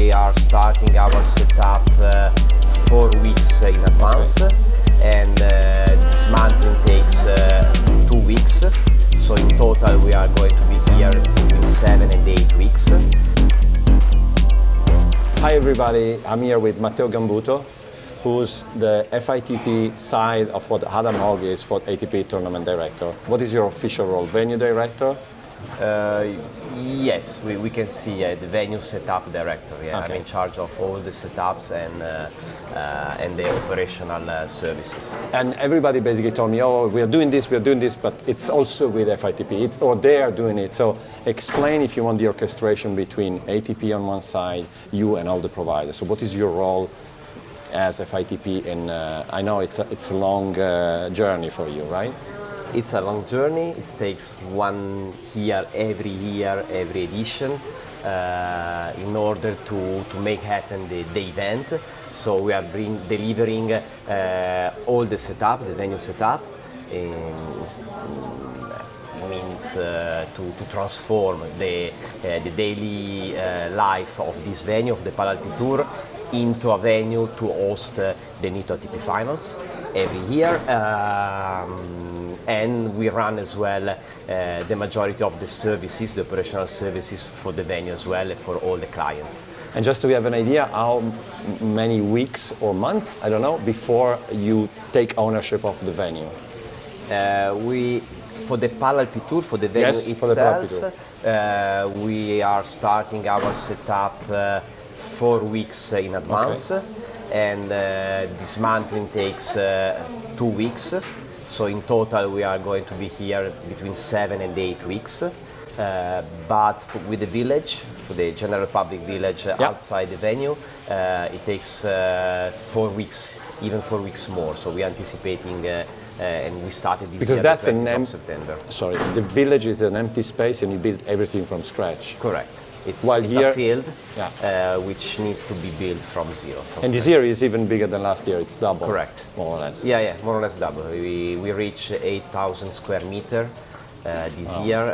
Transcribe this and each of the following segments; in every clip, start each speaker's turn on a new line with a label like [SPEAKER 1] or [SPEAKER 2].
[SPEAKER 1] we are starting our setup 4 weeks in advance, and dismantling takes 2 weeks. So in total we are going to be here between 7 and 8 weeks.
[SPEAKER 2] Hi everybody, I'm here with Matteo Gambuto, who's the FITP side of what Adam Hogg is for ATP Tournament Director. What is your official role? Venue Director?
[SPEAKER 1] Yes, we can see the venue setup director. Yeah,
[SPEAKER 2] Okay.
[SPEAKER 1] I'm in charge of all the setups and the operational services.
[SPEAKER 2] And everybody basically told me, oh, we are doing this, but it's also with FITP, or they are doing it. So explain, if you want, the orchestration between ATP on one side, you and all the providers. So what is your role as FITP? And I know it's a long journey for you, right?
[SPEAKER 1] It's a long journey. It takes 1 year, every edition, in order to make happen the event. So we are delivering all the setup, the venue setup. Means to transform the daily life of this venue, of the Alpitour, into a venue to host the Nitto ATP Finals every year. And we run as well the majority of the services, the operational services for the venue as well, and for all the clients.
[SPEAKER 2] And just to have an idea, how many weeks or months, I don't know, before you take ownership of the venue?
[SPEAKER 1] For the Alpitour, for the venue
[SPEAKER 2] Yes, for the
[SPEAKER 1] itself, we are starting our setup 4 weeks in advance,
[SPEAKER 2] Okay.
[SPEAKER 1] and dismantling takes 2 weeks. So in total we are going to be here between 7 and 8 weeks. But with the village, for the general public village outside the venue, it takes 4 weeks, even 4 weeks more. So we are anticipating, and we started this
[SPEAKER 2] Because
[SPEAKER 1] year
[SPEAKER 2] that's
[SPEAKER 1] the 20th of September.
[SPEAKER 2] Sorry, the village is an empty space and you build everything from scratch.
[SPEAKER 1] Correct. It's
[SPEAKER 2] Here,
[SPEAKER 1] a field which needs to be built from zero.
[SPEAKER 2] And this year is even bigger than last year. It's double.
[SPEAKER 1] Correct.
[SPEAKER 2] More or less.
[SPEAKER 1] Yeah, more or less double. We reach 8,000 square meter this year.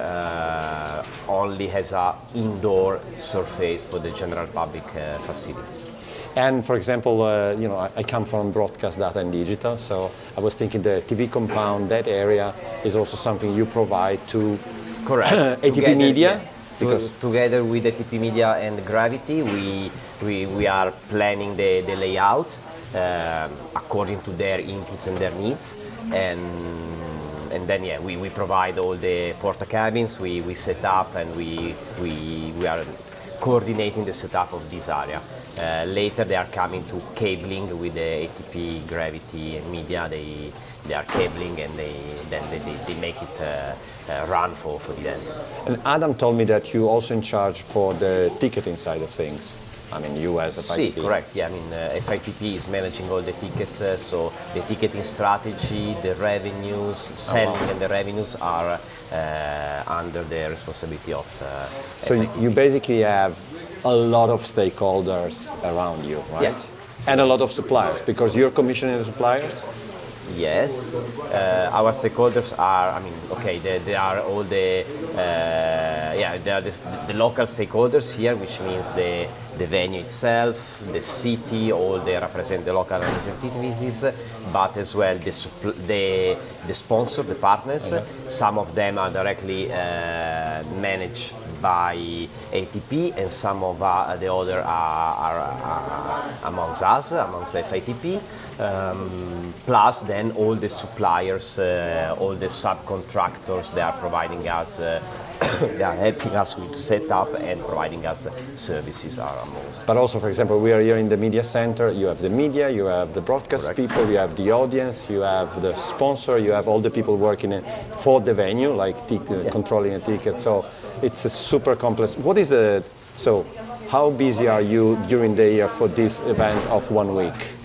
[SPEAKER 1] Only has an indoor surface for the general public facilities.
[SPEAKER 2] And for example, I come from broadcast data and digital, so I was thinking the TV compound, that area is also something you provide to
[SPEAKER 1] Correct.
[SPEAKER 2] ATP Media.
[SPEAKER 1] Yeah. Together with ATP Media and Gravity, we are planning the layout according to their inputs and their needs, and then we provide all the porta cabins. We set up, and we are coordinating the setup of this area. Later they are coming to cabling with the ATP Gravity and Media. They are cabling, and they make it run for the event.
[SPEAKER 2] And Adam told me that you also in charge for the ticketing side of things. I mean, you as a FITP.
[SPEAKER 1] Correct. Yeah, I mean, FITP is managing all the tickets, so the ticketing strategy, the revenues, selling, and the revenues are under the responsibility of
[SPEAKER 2] So
[SPEAKER 1] FITP.
[SPEAKER 2] you basically have a lot of stakeholders around you, right?
[SPEAKER 1] Yeah.
[SPEAKER 2] And a lot of suppliers, because you're commissioning the suppliers?
[SPEAKER 1] Yes, our stakeholders are, they are all the, they are the local stakeholders here, which means the venue itself, the city, all they represent the local representatives, but as well the sponsor, the partners. Okay. Some of them are directly managed by ATP, and some of the other are amongst us, amongst the FITP. Plus then all the suppliers, all the subcontractors, they are providing us, they are helping us with setup and providing us services are amongst.
[SPEAKER 2] But also, for example, we are here in the media center. You have the media, you have the broadcast
[SPEAKER 1] Correct.
[SPEAKER 2] people, you have the audience, you have the sponsor, you have all the people working for the venue, like controlling a ticket. So it's a super complex. So how busy are you during the year for this event of 1 week?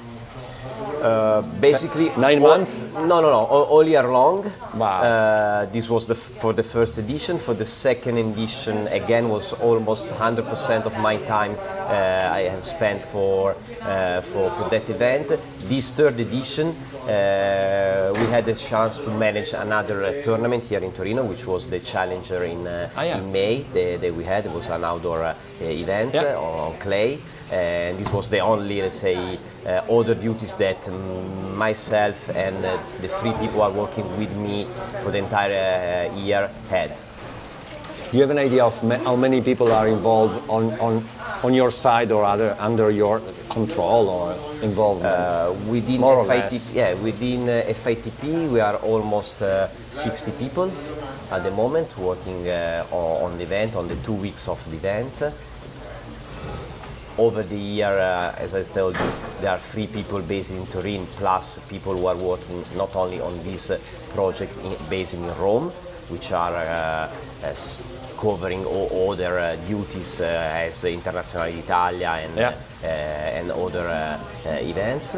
[SPEAKER 1] Basically
[SPEAKER 2] 9 months?
[SPEAKER 1] No, all year long.
[SPEAKER 2] Wow.
[SPEAKER 1] This was for the first edition. For the second edition, again, was almost 100% of my time I have spent for that event. This third edition, we had the chance to manage another tournament here in Torino, which was the Challenger in May. That we had. It was an outdoor event on clay. and this was the only, let's say, other duties that myself and the 3 people who are working with me for the entire year had.
[SPEAKER 2] Do you have an idea of how many people are involved on your side or under your control or involvement?
[SPEAKER 1] Within
[SPEAKER 2] more or
[SPEAKER 1] FITP,
[SPEAKER 2] less?
[SPEAKER 1] yeah, within FITP we are almost 60 people at the moment working on the event, on the 2 weeks of the event. Over the year, as I told you, there are 3 people based in Turin, plus people who are working not only on this project based in Rome, which are covering all other duties as Internazionale d'Italia and other events.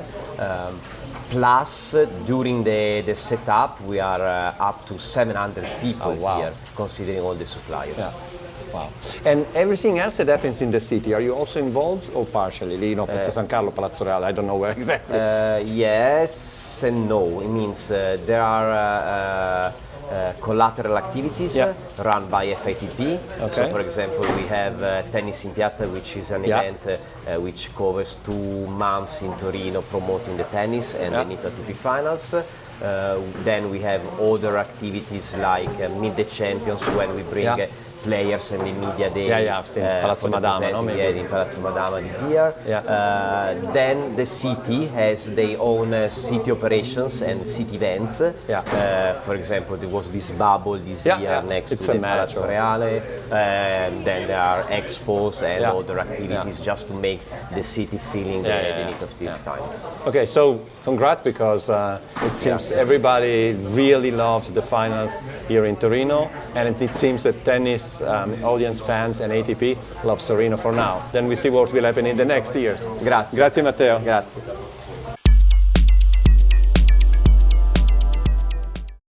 [SPEAKER 1] Plus, during the setup, we are up to 700 people here, considering all the suppliers.
[SPEAKER 2] Yeah. Wow. And everything else that happens in the city, are you also involved or partially? Piazza San Carlo, Palazzo Reale, I don't know where exactly.
[SPEAKER 1] Yes and no. It means there are collateral activities run by FITP.
[SPEAKER 2] Okay.
[SPEAKER 1] So, for example, we have Tennis in Piazza, which is an event which covers 2 months in Torino promoting the tennis and the Nitto ATP Finals. Then we have other activities like Meet the Champions, when we bring players and the media day.
[SPEAKER 2] I've seen Palazzo Madama, no?
[SPEAKER 1] In Palazzo Madama this year. Then the city has their own city operations and city events. For example, there was this bubble this year next to the Palazzo Reale. Then there are expos and other activities just to make the city feeling the Nitto ATP Finals.
[SPEAKER 2] Okay, so congrats, because it seems everybody really loves the finals here in Torino, and it seems that tennis audience, fans and ATP loves Torino for now. Then we see what will happen in the next years.
[SPEAKER 1] Grazie.
[SPEAKER 2] Grazie Matteo.
[SPEAKER 1] Grazie.